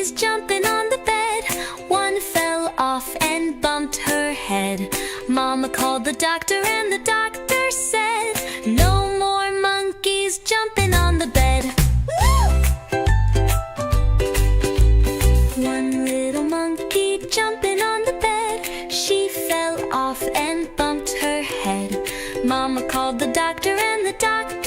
monkeys jumping on the bed. One fell off and bumped her head. Mama called the doctor and the doctor said, no more monkeys jumping on the bed. One little monkey jumping on the bed. She fell off and bumped her head. Mama called the doctor and the doctor